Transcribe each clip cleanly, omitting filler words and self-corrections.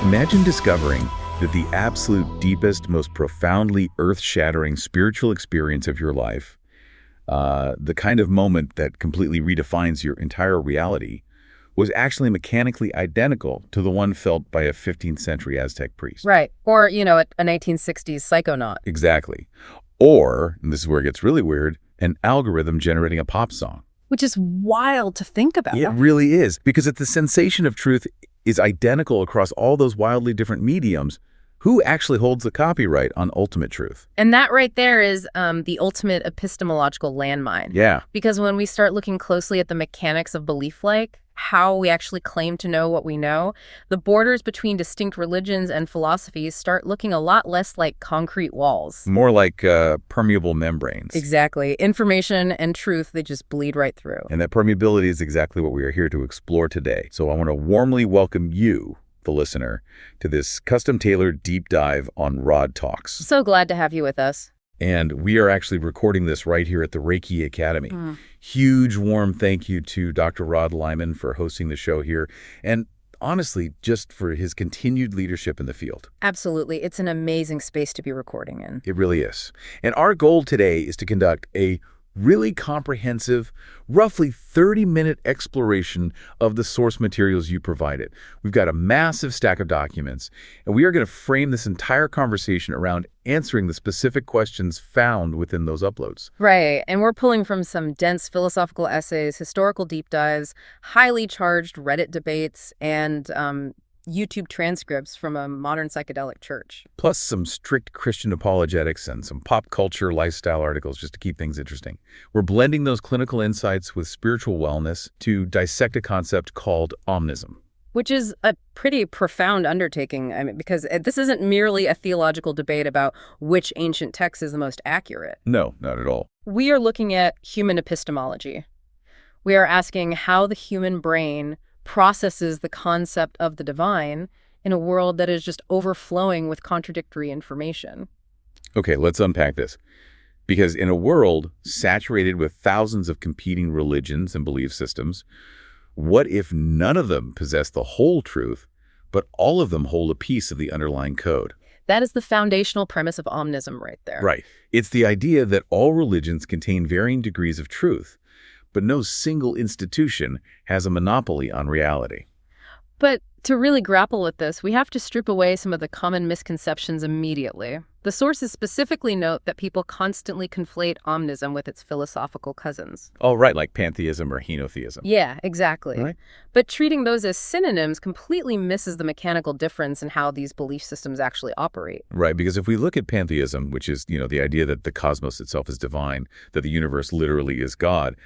Imagine discovering that the absolute deepest, most profoundly earth-shattering spiritual experience of your life, the kind of moment that completely redefines your entire reality, was actually mechanically identical to the one felt by a 15th century Aztec priest. Right. Or, a 1960s psychonaut. Exactly. Or, and this is where it gets really weird, an algorithm generating a pop song. Which is wild to think about. It really is, because if the sensation of truth is identical across all those wildly different mediums, who actually holds the copyright on ultimate truth? And that right there is the ultimate epistemological landmine. Yeah. Because when we start looking closely at the mechanics of belief, like how we actually claim to know what we know, the borders between distinct religions and philosophies start looking a lot less like concrete walls. More like permeable membranes. Exactly. Information and truth, they just bleed right through. And that permeability is exactly what we are here to explore today. So I want to warmly welcome you, the listener, to this custom-tailored deep dive on Rod Talks. So glad to have you with us. And we are actually recording this right here at the Reiki Academy. Huge warm thank you to Dr. Rod Lyman for hosting the show here, and honestly, just for his continued leadership in the field. Absolutely. It's an amazing space to be recording in. It really is. And our goal today is to conduct a really comprehensive, roughly 30-minute exploration of the source materials you provided. We've got a massive stack of documents, and we are going to frame this entire conversation around answering the specific questions found within those uploads. Right, and we're pulling from some dense philosophical essays, historical deep dives, highly charged Reddit debates, and YouTube transcripts from a modern psychedelic church. Plus some strict Christian apologetics and some pop culture lifestyle articles just to keep things interesting. We're blending those clinical insights with spiritual wellness to dissect a concept called Omnism. Which is a pretty profound undertaking, because this isn't merely a theological debate about which ancient text is the most accurate. No, not at all. We are looking at human epistemology. We are asking how the human brain processes the concept of the divine in a world that is just overflowing with contradictory information. Okay, let's unpack this. Because in a world saturated with thousands of competing religions and belief systems, what if none of them possess the whole truth, but all of them hold a piece of the underlying code? That is the foundational premise of Omnism right there. Right. It's the idea that all religions contain varying degrees of truth, but no single institution has a monopoly on reality. But to really grapple with this, we have to strip away some of the common misconceptions immediately. The sources specifically note that people constantly conflate Omnism with its philosophical cousins. Oh, right, like pantheism or henotheism. Yeah, exactly. Right. But treating those as synonyms completely misses the mechanical difference in how these belief systems actually operate. Right, because if we look at pantheism, which is, the idea that the cosmos itself is divine, that the universe literally is God,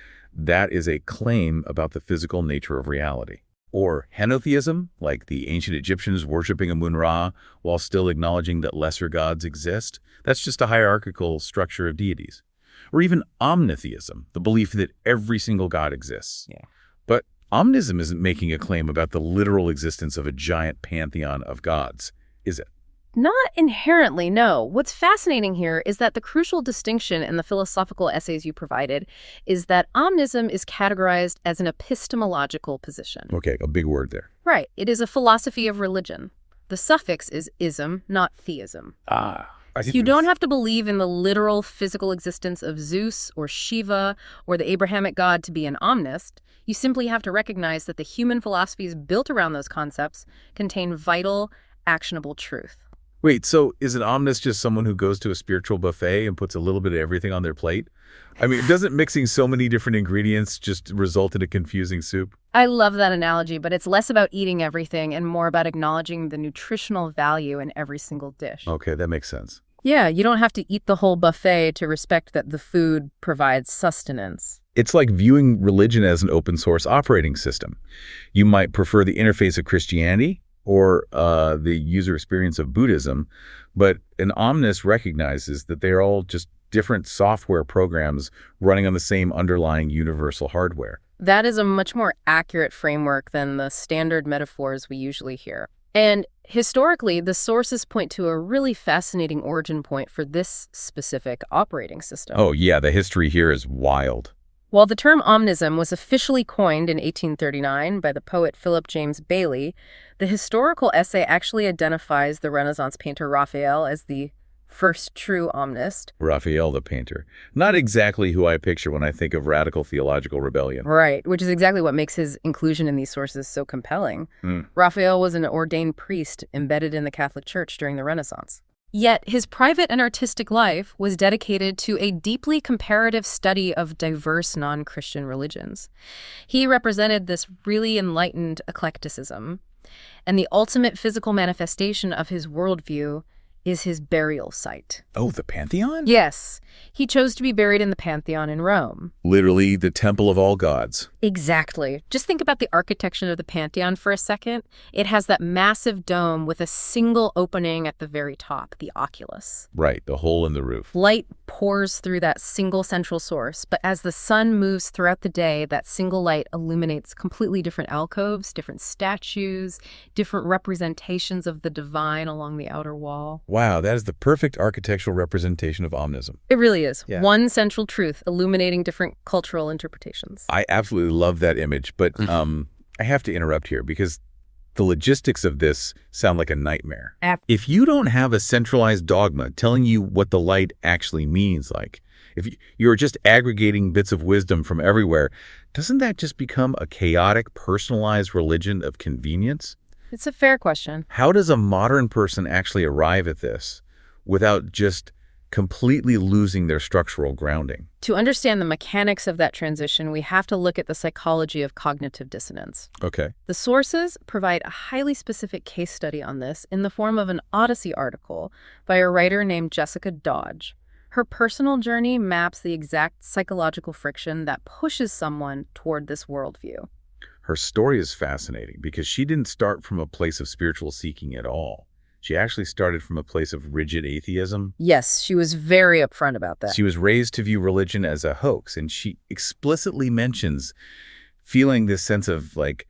that is a claim about the physical nature of reality. Or henotheism, like the ancient Egyptians worshiping Amun-Ra while still acknowledging that lesser gods exist, that's just a hierarchical structure of deities. Or even omnitheism, the belief that every single god exists. Yeah. But omnism isn't making a claim about the literal existence of a giant pantheon of gods, is it? Not inherently, no. What's fascinating here is that the crucial distinction in the philosophical essays you provided is that Omnism is categorized as an epistemological position. Okay, a big word there. Right. It is a philosophy of religion. The suffix is ism, not theism. I see. You don't have to believe in the literal physical existence of Zeus or Shiva or the Abrahamic God to be an omnist. You simply have to recognize that the human philosophies built around those concepts contain vital, actionable truth. Wait, so is an omnist just someone who goes to a spiritual buffet and puts a little bit of everything on their plate? I mean, doesn't mixing so many different ingredients just result in a confusing soup? I love that analogy, but it's less about eating everything and more about acknowledging the nutritional value in every single dish. Okay, that makes sense. Yeah, you don't have to eat the whole buffet to respect that the food provides sustenance. It's like viewing religion as an open source operating system. You might prefer the interface of Christianity or the user experience of Buddhism, but an omnist recognizes that they're all just different software programs running on the same underlying universal hardware. That is a much more accurate framework than the standard metaphors we usually hear. And historically, the sources point to a really fascinating origin point for this specific operating system. Oh, yeah, the history here is wild. While the term omnism was officially coined in 1839 by the poet Philip James Bailey, the historical essay actually identifies the Renaissance painter Raphael as the first true omnist. Raphael the painter. Not exactly who I picture when I think of radical theological rebellion. Right, which is exactly what makes his inclusion in these sources so compelling. Raphael was an ordained priest embedded in the Catholic Church during the Renaissance. Yet his private and artistic life was dedicated to a deeply comparative study of diverse non-Christian religions. He represented this really enlightened eclecticism, and the ultimate physical manifestation of his worldview is his burial site. Oh, the Pantheon? Yes, he chose to be buried in the Pantheon in Rome. Literally the temple of all gods. Exactly. Just think about the architecture of the Pantheon for a second. It has that massive dome with a single opening at the very top, the oculus. Right, the hole in the roof. Light pours through that single central source, but as the sun moves throughout the day, that single light illuminates completely different alcoves, different statues, different representations of the divine along the outer wall. Wow, that is the perfect architectural representation of omnism. It really is. Yeah. One central truth illuminating different cultural interpretations. I absolutely love that image, but I have to interrupt here because the logistics of this sound like a nightmare. If you don't have a centralized dogma telling you what the light actually means, like if you're just aggregating bits of wisdom from everywhere, doesn't that just become a chaotic, personalized religion of convenience? It's a fair question. How does a modern person actually arrive at this without just completely losing their structural grounding? To understand the mechanics of that transition, we have to look at the psychology of cognitive dissonance. Okay. The sources provide a highly specific case study on this in the form of an Odyssey article by a writer named Jessica Dodge. Her personal journey maps the exact psychological friction that pushes someone toward this worldview. Her story is fascinating because she didn't start from a place of spiritual seeking at all. She actually started from a place of rigid atheism. Yes, she was very upfront about that. She was raised to view religion as a hoax, and she explicitly mentions feeling this sense of like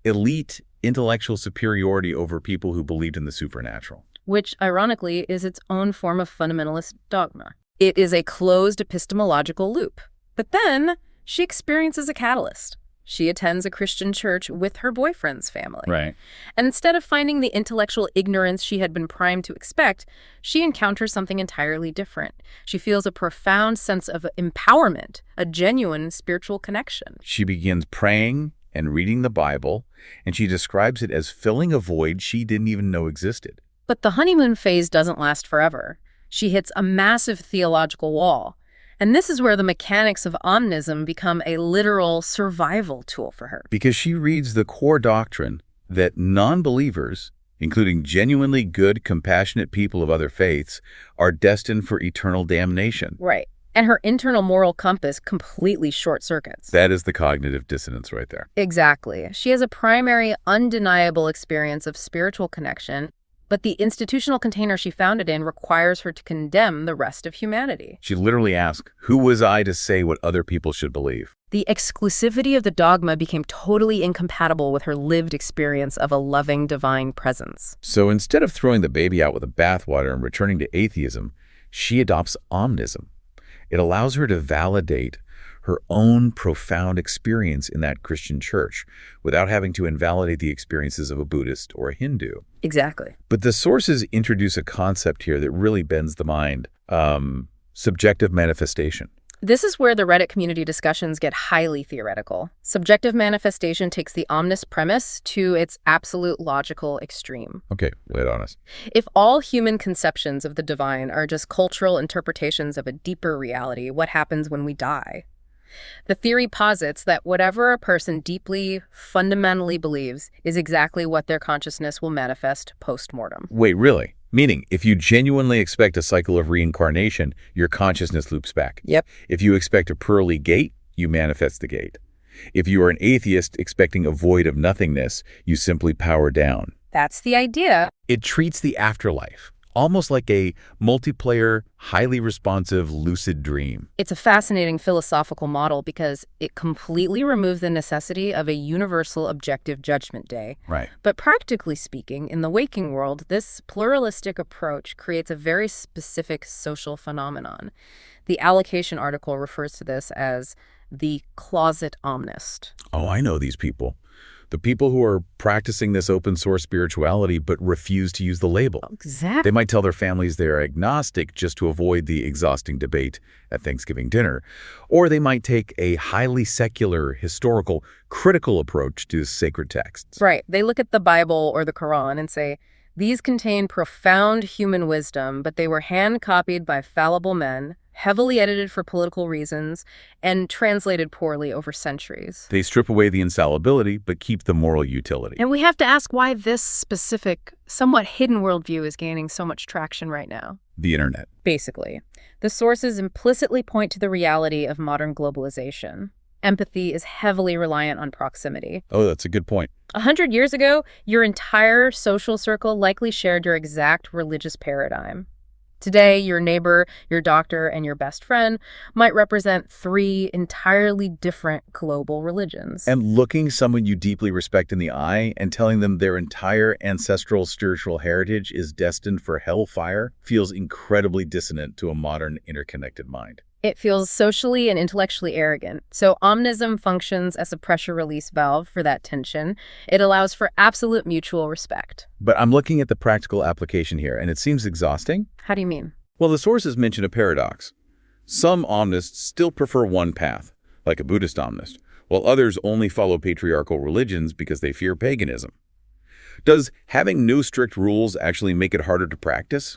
elite intellectual superiority over people who believed in the supernatural. Which, ironically, is its own form of fundamentalist dogma. It is a closed epistemological loop. But then she experiences a catalyst. She attends a Christian church with her boyfriend's family. Right. And instead of finding the intellectual ignorance she had been primed to expect, she encounters something entirely different. She feels a profound sense of empowerment, a genuine spiritual connection. She begins praying and reading the Bible, and she describes it as filling a void she didn't even know existed. But the honeymoon phase doesn't last forever. She hits a massive theological wall. And this is where the mechanics of omnism become a literal survival tool for her. Because she reads the core doctrine that non-believers, including genuinely good, compassionate people of other faiths, are destined for eternal damnation. Right. And her internal moral compass completely short-circuits. That is the cognitive dissonance right there. Exactly. She has a primary, undeniable experience of spiritual connection, but the institutional container she found it in requires her to condemn the rest of humanity. She literally asks, who was I to say what other people should believe? The exclusivity of the dogma became totally incompatible with her lived experience of a loving divine presence. So instead of throwing the baby out with the bathwater and returning to atheism, she adopts omnism. It allows her to validate her own profound experience in that Christian church without having to invalidate the experiences of a Buddhist or a Hindu. Exactly. But the sources introduce a concept here that really bends the mind, subjective manifestation. This is where the Reddit community discussions get highly theoretical. Subjective manifestation takes the omnis premise to its absolute logical extreme. Okay, lay it on us. If all human conceptions of the divine are just cultural interpretations of a deeper reality, what happens when we die? The theory posits that whatever a person deeply, fundamentally believes is exactly what their consciousness will manifest post-mortem. Wait, really? Meaning, if you genuinely expect a cycle of reincarnation, your consciousness loops back. Yep. If you expect a pearly gate, you manifest the gate. If you are an atheist expecting a void of nothingness, you simply power down. That's the idea. It treats the afterlife almost like a multiplayer, highly responsive, lucid dream. It's a fascinating philosophical model because it completely removes the necessity of a universal objective judgment day. Right. But practically speaking, in the waking world, this pluralistic approach creates a very specific social phenomenon. The allocation article refers to this as the closet omnist. Oh, I know these people. The people who are practicing this open source spirituality but refuse to use the label. Exactly. They might tell their families they're agnostic just to avoid the exhausting debate at Thanksgiving dinner. Or they might take a highly secular, historical, critical approach to sacred texts. Right. They look at the Bible or the Quran and say, these contain profound human wisdom, but they were hand-copied by fallible men, heavily edited for political reasons, and translated poorly over centuries. They strip away the infallibility, but keep the moral utility. And we have to ask why this specific, somewhat hidden worldview is gaining so much traction right now. The internet. Basically, the sources implicitly point to the reality of modern globalization. Empathy is heavily reliant on proximity. Oh, that's a good point. 100 years ago, your entire social circle likely shared your exact religious paradigm. Today, your neighbor, your doctor, and your best friend might represent 3 entirely different global religions. And looking someone you deeply respect in the eye and telling them their entire ancestral spiritual heritage is destined for hellfire feels incredibly dissonant to a modern interconnected mind. It feels socially and intellectually arrogant. So Omnism functions as a pressure release valve for that tension. It allows for absolute mutual respect. But I'm looking at the practical application here, and it seems exhausting. How do you mean? Well, the sources mention a paradox. Some omnists still prefer one path, like a Buddhist omnist, while others only follow patriarchal religions because they fear paganism. Does having no strict rules actually make it harder to practice?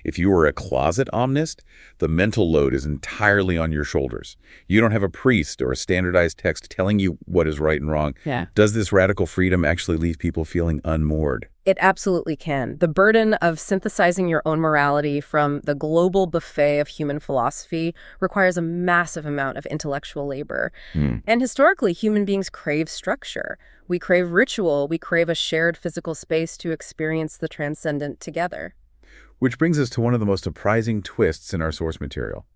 If you are a closet omnist, the mental load is entirely on your shoulders. You don't have a priest or a standardized text telling you what is right and wrong. Yeah. Does this radical freedom actually leave people feeling unmoored? It absolutely can. The burden of synthesizing your own morality from the global buffet of human philosophy requires a massive amount of intellectual labor. And historically, human beings crave structure. We crave ritual. We crave a shared physical space to experience the transcendent together. Which brings us to one of the most surprising twists in our source material.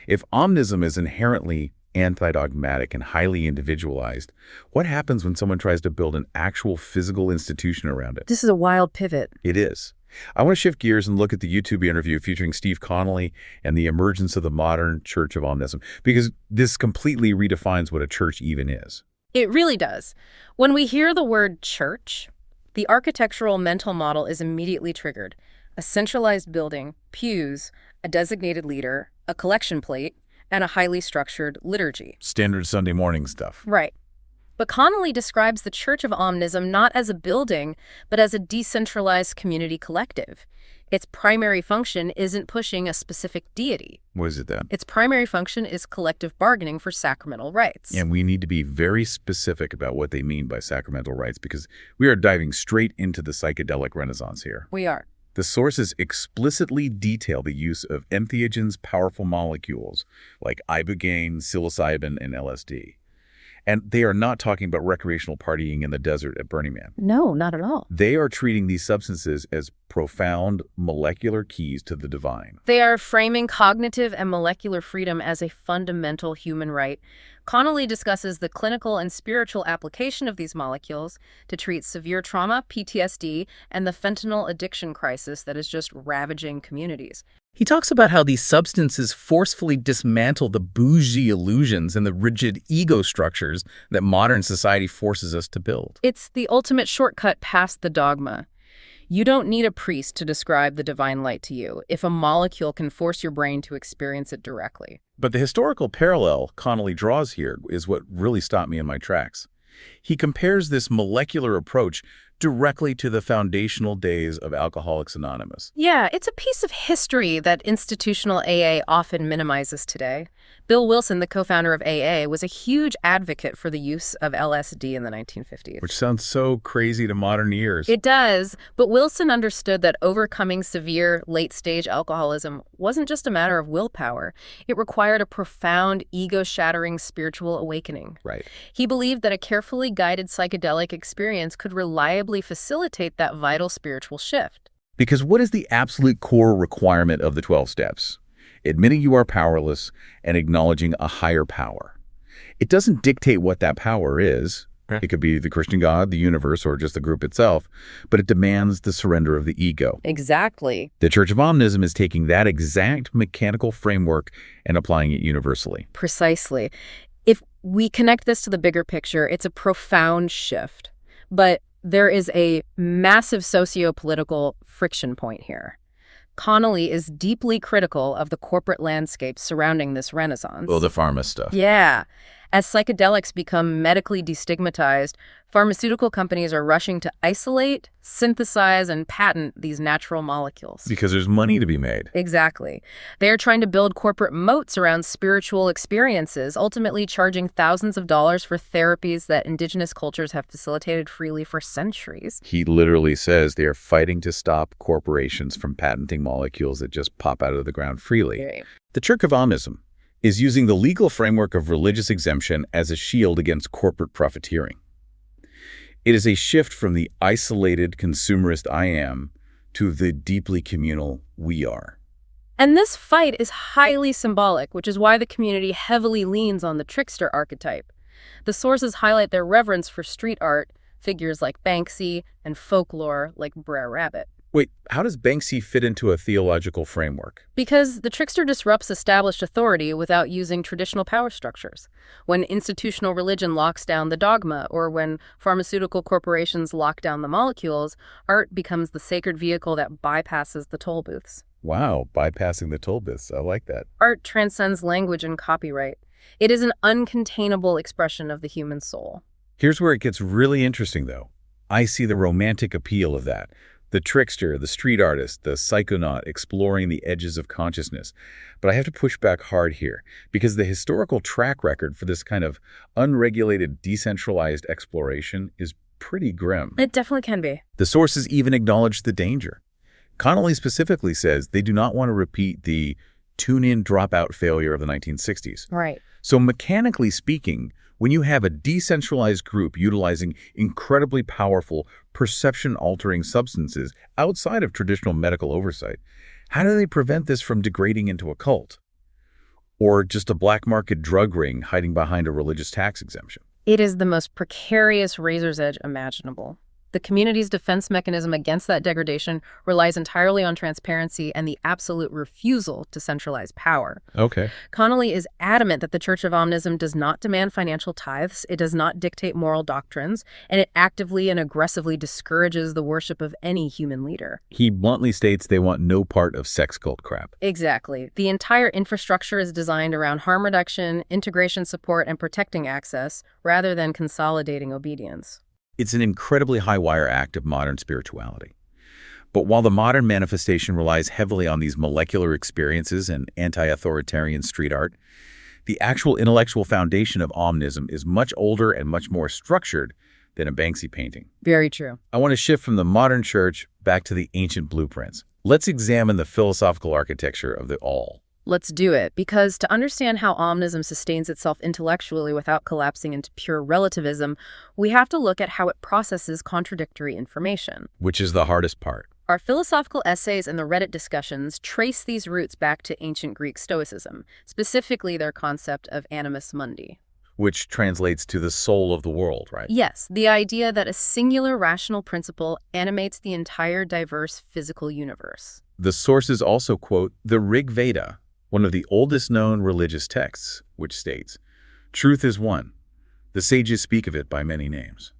If omnism is inherently anti-dogmatic and highly individualized, what happens when someone tries to build an actual physical institution around it? This is a wild pivot. It is. I want to shift gears and look at the YouTube interview featuring Steve Connolly and the emergence of the modern Church of Omnism, because this completely redefines what a church even is. It really does. When we hear the word church, the architectural mental model is immediately triggered. A centralized building, pews, a designated leader, a collection plate, and a highly structured liturgy. Standard Sunday morning stuff. Right. But Connolly describes the Church of Omnism not as a building, but as a decentralized community collective. Its primary function isn't pushing a specific deity. What is it then? Its primary function is collective bargaining for sacramental rights. And we need to be very specific about what they mean by sacramental rights, because we are diving straight into the psychedelic renaissance here. We are. The sources explicitly detail the use of entheogens, powerful molecules like ibogaine, psilocybin, and LSD. And they are not talking about recreational partying in the desert at Burning Man. No, not at all. They are treating these substances as profound molecular keys to the divine. They are framing cognitive and molecular freedom as a fundamental human right. Connolly discusses the clinical and spiritual application of these molecules to treat severe trauma, PTSD, and the fentanyl addiction crisis that is just ravaging communities. He talks about how these substances forcefully dismantle the bougie illusions and the rigid ego structures that modern society forces us to build. It's the ultimate shortcut past the dogma. You don't need a priest to describe the divine light to you if a molecule can force your brain to experience it directly. But the historical parallel Connolly draws here is what really stopped me in my tracks. He compares this molecular approach directly to the foundational days of Alcoholics Anonymous. Yeah, it's a piece of history that institutional AA often minimizes today. Bill Wilson, the co-founder of AA, was a huge advocate for the use of LSD in the 1950s. Which sounds so crazy to modern ears. It does, but Wilson understood that overcoming severe late-stage alcoholism wasn't just a matter of willpower. It required a profound, ego-shattering spiritual awakening. Right. He believed that a carefully guided psychedelic experience could reliably facilitate that vital spiritual shift. Because what is the absolute core requirement of the 12 steps? Admitting you are powerless and acknowledging a higher power. It doesn't dictate what that power is. It could be the Christian God, the universe, or just the group itself, but it demands the surrender of the ego. Exactly. The Church of Omnism is taking that exact mechanical framework and applying it universally. Precisely. If We connect this to the bigger picture. It's a profound shift. But there is a massive socio-political friction point here. Connolly is deeply critical of the corporate landscape surrounding this renaissance. Oh, the pharma stuff. Yeah. As psychedelics become medically destigmatized, pharmaceutical companies are rushing to isolate, synthesize, and patent these natural molecules. Because there's money to be made. Exactly. They are trying to build corporate moats around spiritual experiences, ultimately charging thousands of dollars for therapies that indigenous cultures have facilitated freely for centuries. He literally says they are fighting to stop corporations from patenting molecules that just pop out of the ground freely. Right. The Church of Omnism is using the legal framework of religious exemption as a shield against corporate profiteering. It is a shift from the isolated consumerist I am to the deeply communal we are. And this fight is highly symbolic, which is why the community heavily leans on the trickster archetype. The sources highlight their reverence for street art, figures like Banksy, and folklore like Brer Rabbit. Wait, how does Banksy fit into a theological framework? Because the trickster disrupts established authority without using traditional power structures. When institutional religion locks down the dogma, or when pharmaceutical corporations lock down the molecules, art becomes the sacred vehicle that bypasses the toll booths. Wow, bypassing the toll booths. I like that. Art transcends language and copyright. It is an uncontainable expression of the human soul. Here's where it gets really interesting, though. I see the romantic appeal of that. The trickster, the street artist, the psychonaut exploring the edges of consciousness. But I have to push back hard here, because the historical track record for this kind of unregulated, decentralized exploration is pretty grim. It definitely can be. The sources even acknowledge the danger. Connolly specifically says they do not want to repeat the tune-in, drop-out failure of the 1960s. Right. So mechanically speaking, when you have a decentralized group utilizing incredibly powerful, perception-altering substances outside of traditional medical oversight, how do they prevent this from degrading into a cult? Or just a black market drug ring hiding behind a religious tax exemption? It is the most precarious razor's edge imaginable. The community's defense mechanism against that degradation relies entirely on transparency and the absolute refusal to centralize power. Okay. Connolly is adamant that the Church of Omnism does not demand financial tithes, it does not dictate moral doctrines, and it actively and aggressively discourages the worship of any human leader. He bluntly states they want no part of sex cult crap. Exactly. The entire infrastructure is designed around harm reduction, integration support, and protecting access, rather than consolidating obedience. It's an incredibly high-wire act of modern spirituality. But while the modern manifestation relies heavily on these molecular experiences and anti-authoritarian street art, the actual intellectual foundation of Omnism is much older and much more structured than a Banksy painting. Very true. I want to shift from the modern church back to the ancient blueprints. Let's examine the philosophical architecture of the all. Let's do it, because to understand how Omnism sustains itself intellectually without collapsing into pure relativism, we have to look at how it processes contradictory information. Which is the hardest part. Our philosophical essays and the Reddit discussions trace these roots back to ancient Greek Stoicism, specifically their concept of animus mundi. Which translates to the soul of the world, right? Yes, the idea that a singular rational principle animates the entire diverse physical universe. The sources also quote the Rig Veda, one of the oldest known religious texts, which states, "Truth is one. The sages speak of it by many names."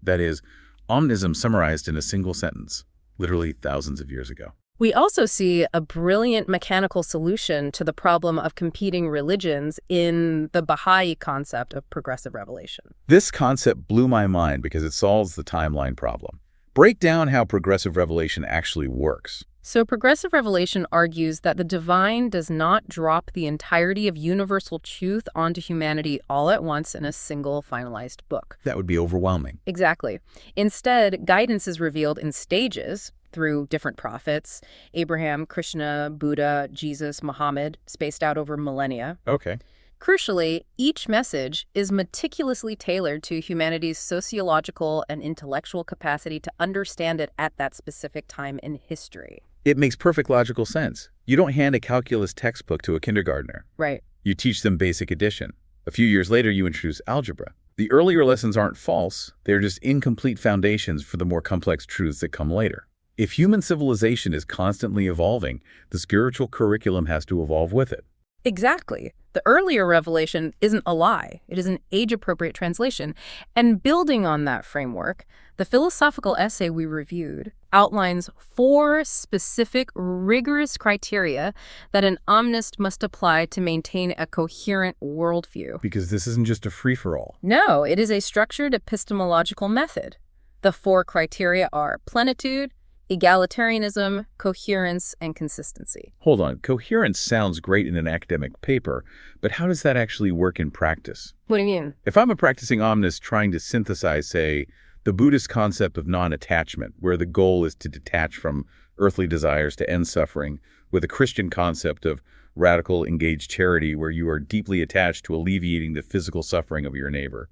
That is, Omnism summarized in a single sentence, literally thousands of years ago. We also see a brilliant mechanical solution to the problem of competing religions in the Baha'i concept of progressive revelation. This concept blew my mind because it solves the timeline problem. Break down how progressive revelation actually works. So progressive revelation argues that the divine does not drop the entirety of universal truth onto humanity all at once in a single finalized book. That would be overwhelming. Exactly. Instead, guidance is revealed in stages through different prophets, Abraham, Krishna, Buddha, Jesus, Muhammad, spaced out over millennia. Okay. Crucially, each message is meticulously tailored to humanity's sociological and intellectual capacity to understand it at that specific time in history. It makes perfect logical sense. You don't hand a calculus textbook to a kindergartner. Right. You teach them basic addition. A few years later, you introduce algebra. The earlier lessons aren't false. They're just incomplete foundations for the more complex truths that come later. If human civilization is constantly evolving, the spiritual curriculum has to evolve with it. Exactly. The earlier revelation isn't a lie. It is an age-appropriate translation. And building on that framework, the philosophical essay we reviewed outlines 4 specific, rigorous criteria that an omnist must apply to maintain a coherent worldview. Because this isn't just a free-for-all. No, it is a structured epistemological method. The 4 criteria are plenitude, egalitarianism, coherence, and consistency. Hold on. Coherence sounds great in an academic paper, but how does that actually work in practice? What do you mean? If I'm a practicing omnist trying to synthesize, say, the Buddhist concept of non-attachment, where the goal is to detach from earthly desires to end suffering, with a Christian concept of radical engaged charity, where you are deeply attached to alleviating the physical suffering of your neighbor,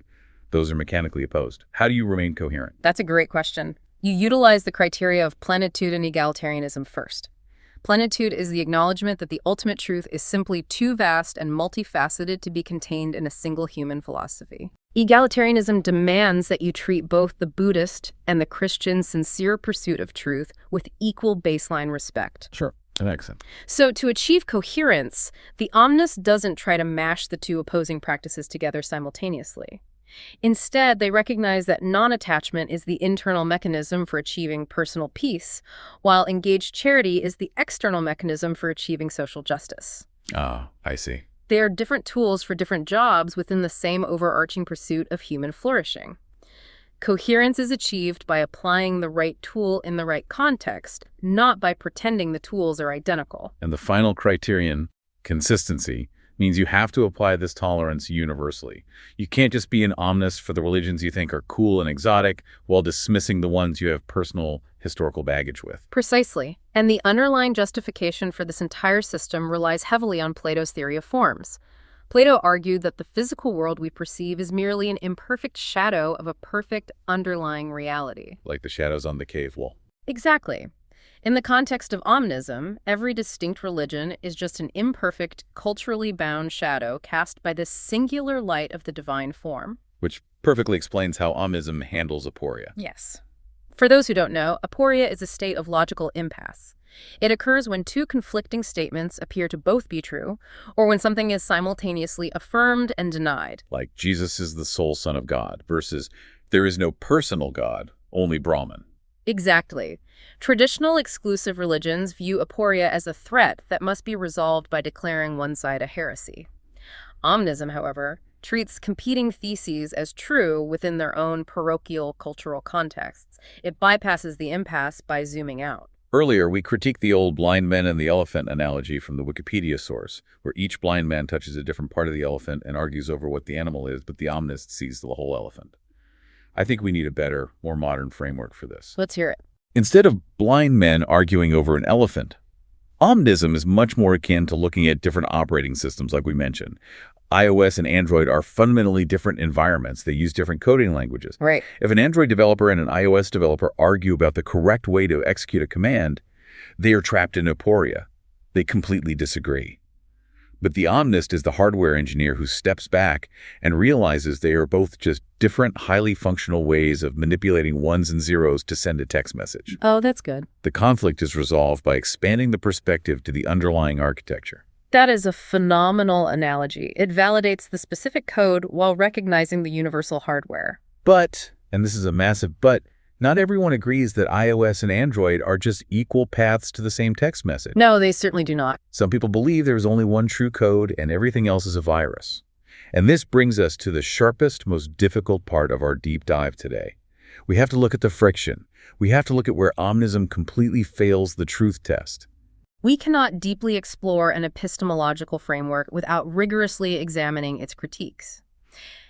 those are mechanically opposed. How do you remain coherent? That's a great question. You utilize the criteria of plenitude and egalitarianism first. Plenitude is the acknowledgement that the ultimate truth is simply too vast and multifaceted to be contained in a single human philosophy. Egalitarianism demands that you treat both the Buddhist and the Christian sincere pursuit of truth with equal baseline respect. Sure. That makes sense. So to achieve coherence, the omnist doesn't try to mash the 2 opposing practices together simultaneously. Instead, they recognize that non-attachment is the internal mechanism for achieving personal peace, while engaged charity is the external mechanism for achieving social justice. Ah, I see. They are different tools for different jobs within the same overarching pursuit of human flourishing. Coherence is achieved by applying the right tool in the right context, not by pretending the tools are identical. And the final criterion, consistency, means you have to apply this tolerance universally. You can't just be an omnist for the religions you think are cool and exotic while dismissing the ones you have personal historical baggage with. Precisely. And the underlying justification for this entire system relies heavily on Plato's theory of forms. Plato argued that the physical world we perceive is merely an imperfect shadow of a perfect underlying reality. Like the shadows on the cave wall. Exactly. In the context of Omnism, every distinct religion is just an imperfect, culturally bound shadow cast by this singular light of the divine form. Which perfectly explains how Omnism handles aporia. Yes. For those who don't know, aporia is a state of logical impasse. It occurs when 2 conflicting statements appear to both be true, or when something is simultaneously affirmed and denied. Like Jesus is the sole Son of God versus there is no personal God, only Brahman. Exactly. Traditional exclusive religions view aporia as a threat that must be resolved by declaring one side a heresy. Omnism, however, treats competing theses as true within their own parochial cultural contexts. It bypasses the impasse by zooming out. Earlier, we critiqued the old blind men and the elephant analogy from the Wikipedia source, where each blind man touches a different part of the elephant and argues over what the animal is, but the omnist sees the whole elephant. I think we need a better, more modern framework for this. Let's hear it. Instead of blind men arguing over an elephant, omnism is much more akin to looking at different operating systems like we mentioned. iOS and Android are fundamentally different environments. They use different coding languages. Right. If an Android developer and an iOS developer argue about the correct way to execute a command, they are trapped in aporia. They completely disagree. But the omnist is the hardware engineer who steps back and realizes they are both just different, highly functional ways of manipulating ones and zeros to send a text message. Oh, that's good. The conflict is resolved by expanding the perspective to the underlying architecture. That is a phenomenal analogy. It validates the specific code while recognizing the universal hardware. But, and this is a massive but, not everyone agrees that iOS and Android are just equal paths to the same text message. No, they certainly do not. Some people believe there is only one true code and everything else is a virus. And this brings us to the sharpest, most difficult part of our deep dive today. We have to look at the friction. We have to look at where Omnism completely fails the truth test. We cannot deeply explore an epistemological framework without rigorously examining its critiques.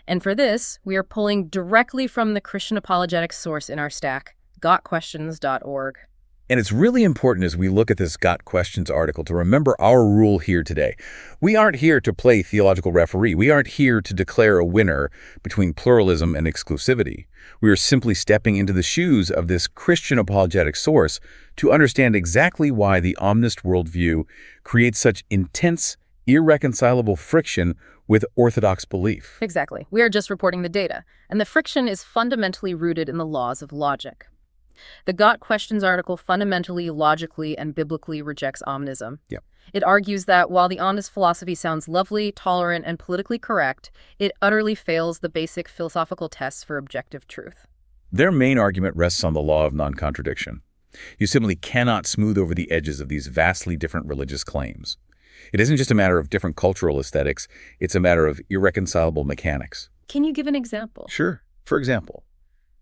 And for this, we are pulling directly from the Christian apologetics source in our stack, gotquestions.org. And it's really important as we look at this Got Questions article to remember our rule here today. We aren't here to play theological referee. We aren't here to declare a winner between pluralism and exclusivity. We are simply stepping into the shoes of this Christian apologetic source to understand exactly why the omnist worldview creates such intense, irreconcilable friction with orthodox belief. Exactly. We are just reporting the data, and the friction is fundamentally rooted in the laws of logic. The Got Questions article fundamentally, logically, and biblically rejects omnism. Yep. It argues that while the omnist philosophy sounds lovely, tolerant, and politically correct, it utterly fails the basic philosophical tests for objective truth. Their main argument rests on the law of non-contradiction. You simply cannot smooth over the edges of these vastly different religious claims. It isn't just a matter of different cultural aesthetics, it's a matter of irreconcilable mechanics. Can you give an example? Sure. For example,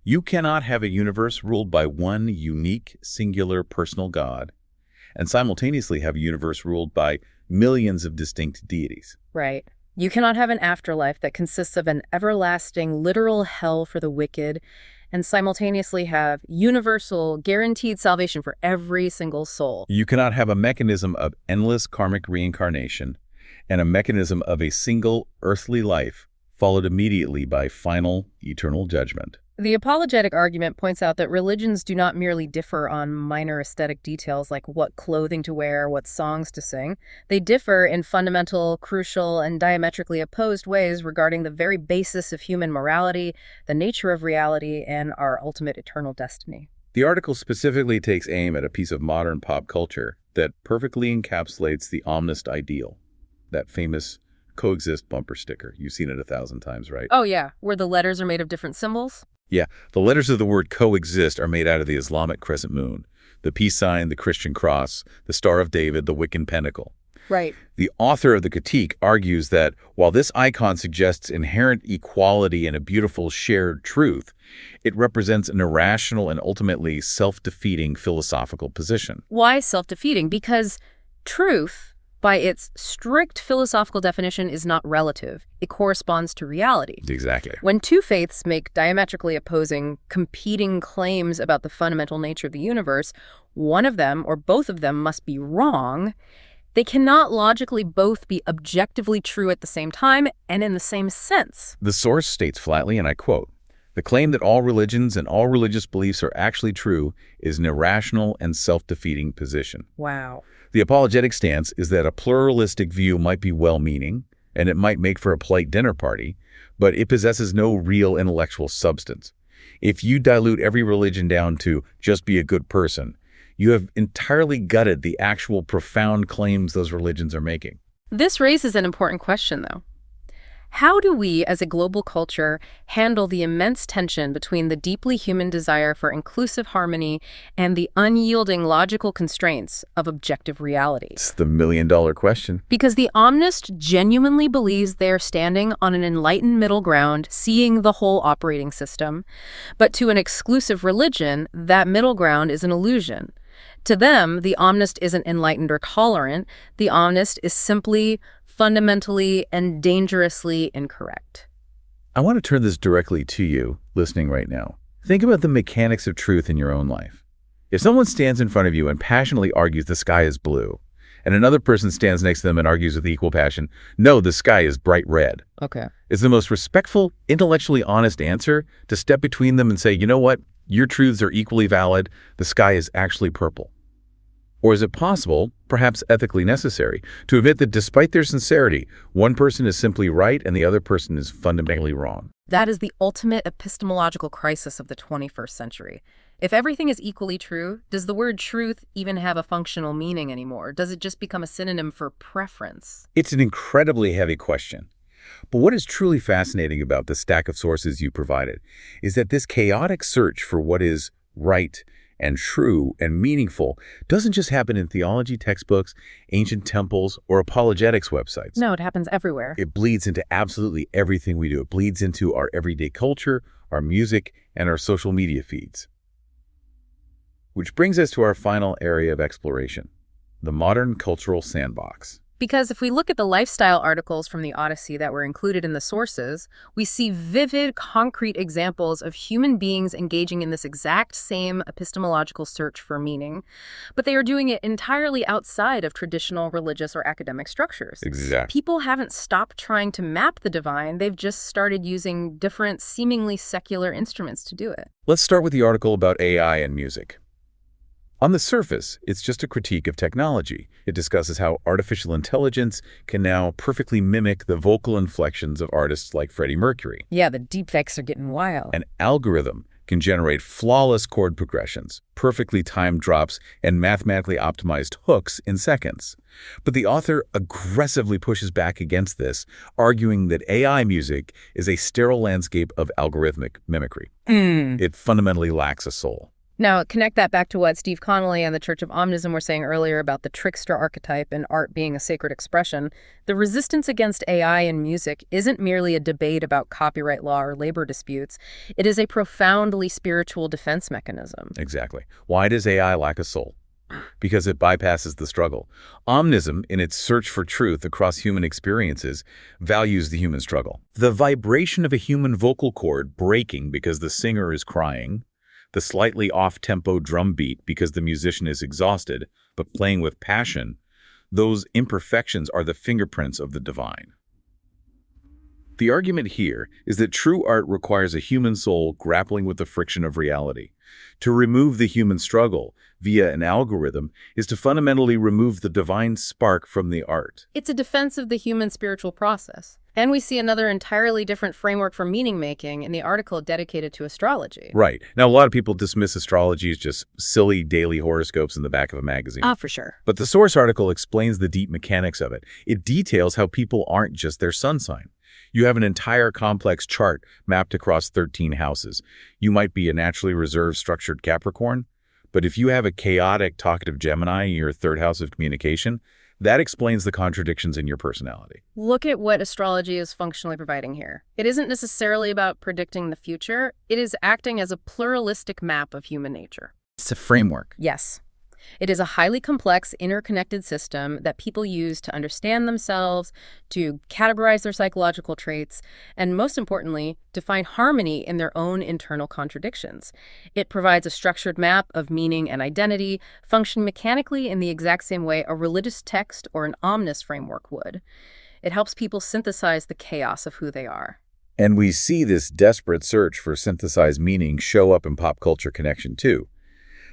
you cannot have a universe ruled by one unique, singular, personal God, and simultaneously have a universe ruled by millions of distinct deities. Right. You cannot have an afterlife that consists of an everlasting, literal hell for the wicked, and simultaneously have universal, guaranteed salvation for every single soul. You cannot have a mechanism of endless karmic reincarnation and a mechanism of a single earthly life followed immediately by final, eternal judgment. The apologetic argument points out that religions do not merely differ on minor aesthetic details like what clothing to wear, what songs to sing. They differ in fundamental, crucial, and diametrically opposed ways regarding the very basis of human morality, the nature of reality, and our ultimate eternal destiny. The article specifically takes aim at a piece of modern pop culture that perfectly encapsulates the omnist ideal, that famous coexist bumper sticker. You've seen it 1,000 times, right? Oh yeah, where the letters are made of different symbols? Yeah, the letters of the word coexist are made out of the Islamic crescent moon, the peace sign, the Christian cross, the Star of David, the Wiccan pentacle. Right. The author of the critique argues that while this icon suggests inherent equality and a beautiful shared truth, it represents an irrational and ultimately self-defeating philosophical position. Why self-defeating? Because truth, by its strict philosophical definition, is not relative. It corresponds to reality. Exactly. When two faiths make diametrically opposing, competing claims about the fundamental nature of the universe, one of them or both of them must be wrong. They cannot logically both be objectively true at the same time and in the same sense. The source states flatly, and I quote, "The claim that all religions and all religious beliefs are actually true is an irrational and self-defeating position." Wow. The apologetic stance is that a pluralistic view might be well-meaning, and it might make for a polite dinner party, but it possesses no real intellectual substance. If you dilute every religion down to just be a good person, you have entirely gutted the actual profound claims those religions are making. This raises an important question, though. How do we, as a global culture, handle the immense tension between the deeply human desire for inclusive harmony and the unyielding logical constraints of objective reality? It's the million-dollar question. Because the omnist genuinely believes they're standing on an enlightened middle ground, seeing the whole operating system. But to an exclusive religion, that middle ground is an illusion. To them, the omnist isn't enlightened or tolerant. The omnist is simply fundamentally and dangerously incorrect. I want to turn this directly to you, listening right now. Think about the mechanics of truth in your own life. If someone stands in front of you and passionately argues the sky is blue, and another person stands next to them and argues with equal passion, no, the sky is bright red. Okay. It's the most respectful, intellectually honest answer to step between them and say, you know what, your truths are equally valid, the sky is actually purple. Or is it possible, perhaps ethically necessary, to admit that despite their sincerity, one person is simply right and the other person is fundamentally wrong? That is the ultimate epistemological crisis of the 21st century. If everything is equally true, does the word truth even have a functional meaning anymore? Does it just become a synonym for preference? It's an incredibly heavy question. But what is truly fascinating about the stack of sources you provided is that this chaotic search for what is right and true and meaningful doesn't just happen in theology textbooks, ancient temples, or apologetics websites. No, it happens everywhere. It bleeds into absolutely everything we do. It bleeds into our everyday culture, our music, and our social media feeds. Which brings us to our final area of exploration, the modern cultural sandbox. Because if we look at the lifestyle articles from the Odyssey that were included in the sources, we see vivid, concrete examples of human beings engaging in this exact same epistemological search for meaning, but they are doing it entirely outside of traditional religious or academic structures. Exactly. People haven't stopped trying to map the divine, they've just started using different, seemingly secular instruments to do it. Let's start with the article about AI and music. On the surface, it's just a critique of technology. It discusses how artificial intelligence can now perfectly mimic the vocal inflections of artists like Freddie Mercury. Yeah, the deepfakes are getting wild. An algorithm can generate flawless chord progressions, perfectly timed drops, and mathematically optimized hooks in seconds. But the author aggressively pushes back against this, arguing that AI music is a sterile landscape of algorithmic mimicry. It fundamentally lacks a soul. Now, connect that back to what Steve Connolly and the Church of Omnism were saying earlier about the trickster archetype and art being a sacred expression. The resistance against AI in music isn't merely a debate about copyright law or labor disputes. It is a profoundly spiritual defense mechanism. Exactly. Why does AI lack a soul? Because it bypasses the struggle. Omnism, in its search for truth across human experiences, values the human struggle. The vibration of a human vocal cord breaking because the singer is crying, the slightly off-tempo drum beat because the musician is exhausted, but playing with passion, those imperfections are the fingerprints of the divine. The argument here is that true art requires a human soul grappling with the friction of reality. To remove the human struggle via an algorithm is to fundamentally remove the divine spark from the art. It's a defense of the human spiritual process. And we see another entirely different framework for meaning-making in the article dedicated to astrology. Right. Now, a lot of people dismiss astrology as just silly daily horoscopes in the back of a magazine. For sure. But the source article explains the deep mechanics of it. It details how people aren't just their sun sign. You have an entire complex chart mapped across 13 houses. You might be a naturally reserved, structured Capricorn, but if you have a chaotic, talkative Gemini in your third house of communication, that explains the contradictions in your personality. Look at what astrology is functionally providing here. It isn't necessarily about predicting the future. It is acting as a pluralistic map of human nature. It's a framework. Yes. It is a highly complex, interconnected system that people use to understand themselves, to categorize their psychological traits, and most importantly, to find harmony in their own internal contradictions. It provides a structured map of meaning and identity, functioning mechanically in the exact same way a religious text or an omnis framework would. It helps people synthesize the chaos of who they are. And we see this desperate search for synthesized meaning show up in pop culture connection too.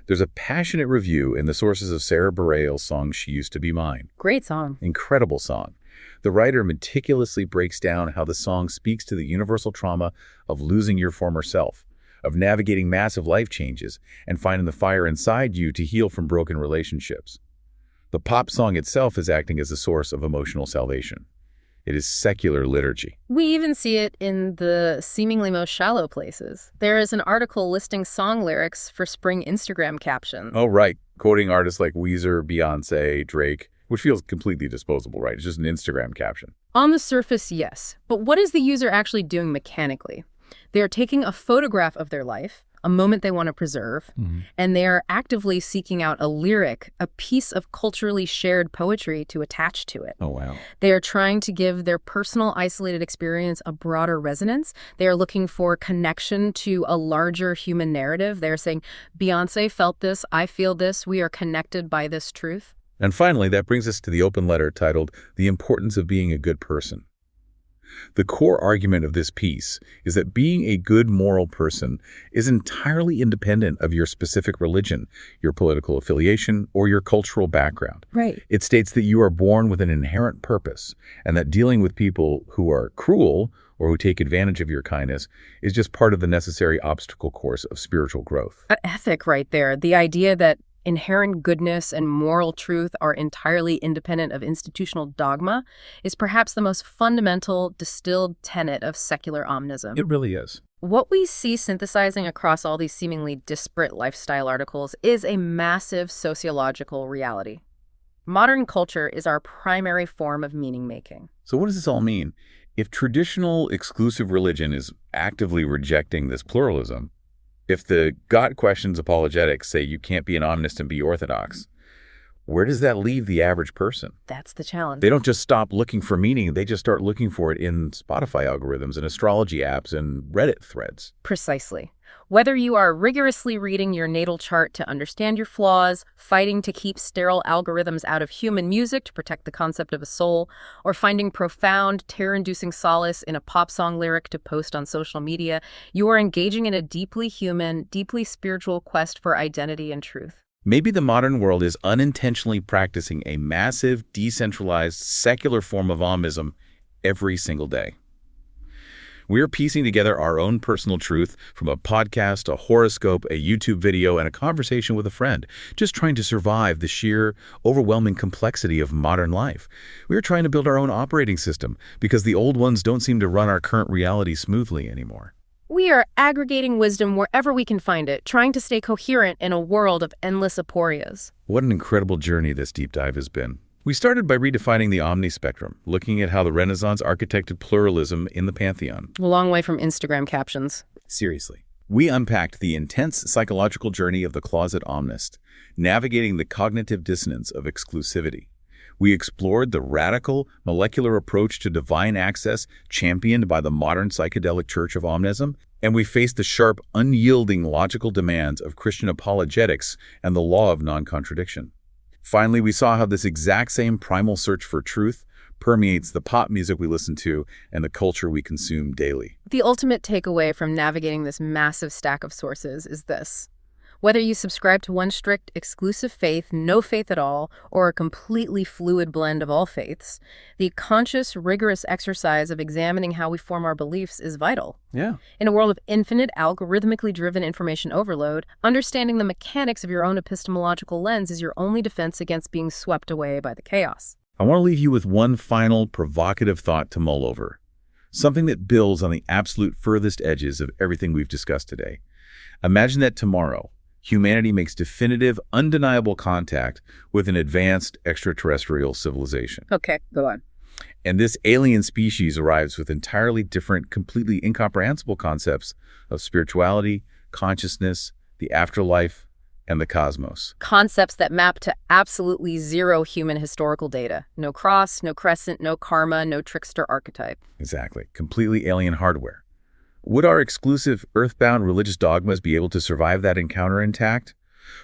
There's a passionate review in the sources of Sarah Bareilles' song She Used to Be Mine. Great song. Incredible song. The writer meticulously breaks down how the song speaks to the universal trauma of losing your former self, of navigating massive life changes, and finding the fire inside you to heal from broken relationships. The pop song itself is acting as a source of emotional salvation. It is secular liturgy. We even see it in the seemingly most shallow places. There is an article listing song lyrics for spring Instagram captions. Oh, right. Quoting artists like Weezer, Beyonce, Drake, which feels completely disposable, right? It's just an Instagram caption. On the surface, yes. But what is the user actually doing mechanically? They are taking a photograph of their life, a moment they want to preserve, and they are actively seeking out a lyric, a piece of culturally shared poetry to attach to it. Oh, wow. They are trying to give their personal isolated experience a broader resonance. They are looking for connection to a larger human narrative. They're saying, Beyonce felt this, I feel this, we are connected by this truth. And finally, that brings us to the open letter titled The Importance of Being a Good Person. The core argument of this piece is that being a good moral person is entirely independent of your specific religion, your political affiliation, or your cultural background. Right. It states that you are born with an inherent purpose, and that dealing with people who are cruel or who take advantage of your kindness is just part of the necessary obstacle course of spiritual growth. An ethic right there. The idea that inherent goodness and moral truth are entirely independent of institutional dogma is perhaps the most fundamental distilled tenet of secular omnism. It really is. What we see synthesizing across all these seemingly disparate lifestyle articles is a massive sociological reality. Modern culture is our primary form of meaning-making. So what does this all mean? If traditional exclusive religion is actively rejecting this pluralism, if the God questions apologetics say you can't be an omnist and be orthodox, where does that leave the average person? That's the challenge. They don't just stop looking for meaning, they just start looking for it in Spotify algorithms and astrology apps and Reddit threads. Precisely. Whether you are rigorously reading your natal chart to understand your flaws, fighting to keep sterile algorithms out of human music to protect the concept of a soul, or finding profound, terror-inducing solace in a pop song lyric to post on social media, you are engaging in a deeply human, deeply spiritual quest for identity and truth. Maybe the modern world is unintentionally practicing a massive, decentralized, secular form of omnism every single day. We're piecing together our own personal truth from a podcast, a horoscope, a YouTube video, and a conversation with a friend, just trying to survive the sheer, overwhelming complexity of modern life. We're trying to build our own operating system because the old ones don't seem to run our current reality smoothly anymore. We are aggregating wisdom wherever we can find it, trying to stay coherent in a world of endless aporias. What an incredible journey this deep dive has been. We started by redefining the omnispectrum, looking at how the Renaissance architected pluralism in the pantheon. A long way from Instagram captions. Seriously. We unpacked the intense psychological journey of the closet omnist, navigating the cognitive dissonance of exclusivity. We explored the radical, molecular approach to divine access championed by the modern psychedelic church of Omnism, and we faced the sharp, unyielding logical demands of Christian apologetics and the law of non-contradiction. Finally, we saw how this exact same primal search for truth permeates the pop music we listen to and the culture we consume daily. The ultimate takeaway from navigating this massive stack of sources is this. Whether you subscribe to one strict, exclusive faith, no faith at all, or a completely fluid blend of all faiths, the conscious, rigorous exercise of examining how we form our beliefs is vital. Yeah. In a world of infinite, algorithmically driven information overload, understanding the mechanics of your own epistemological lens is your only defense against being swept away by the chaos. I want to leave you with one final provocative thought to mull over, something that builds on the absolute furthest edges of everything we've discussed today. Imagine that tomorrow, humanity makes definitive, undeniable contact with an advanced extraterrestrial civilization. Okay, go on. And this alien species arrives with entirely different, completely incomprehensible concepts of spirituality, consciousness, the afterlife, and the cosmos. Concepts that map to absolutely zero human historical data. No cross, no crescent, no karma, no trickster archetype. Exactly. Completely alien hardware. Would our exclusive, earthbound religious dogmas be able to survive that encounter intact?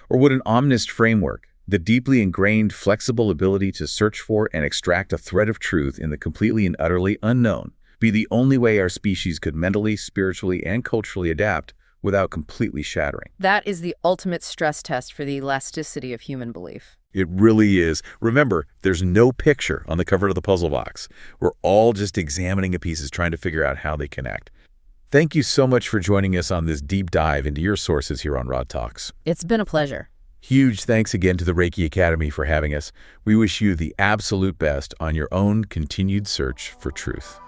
Or would an omnist framework, the deeply ingrained, flexible ability to search for and extract a thread of truth in the completely and utterly unknown, be the only way our species could mentally, spiritually, and culturally adapt without completely shattering? That is the ultimate stress test for the elasticity of human belief. It really is. Remember, there's no picture on the cover of the puzzle box. We're all just examining the pieces, trying to figure out how they connect. Thank you so much for joining us on this deep dive into your sources here on Rod Talks. It's been a pleasure. Huge thanks again to the Reiki Academy for having us. We wish you the absolute best on your own continued search for truth.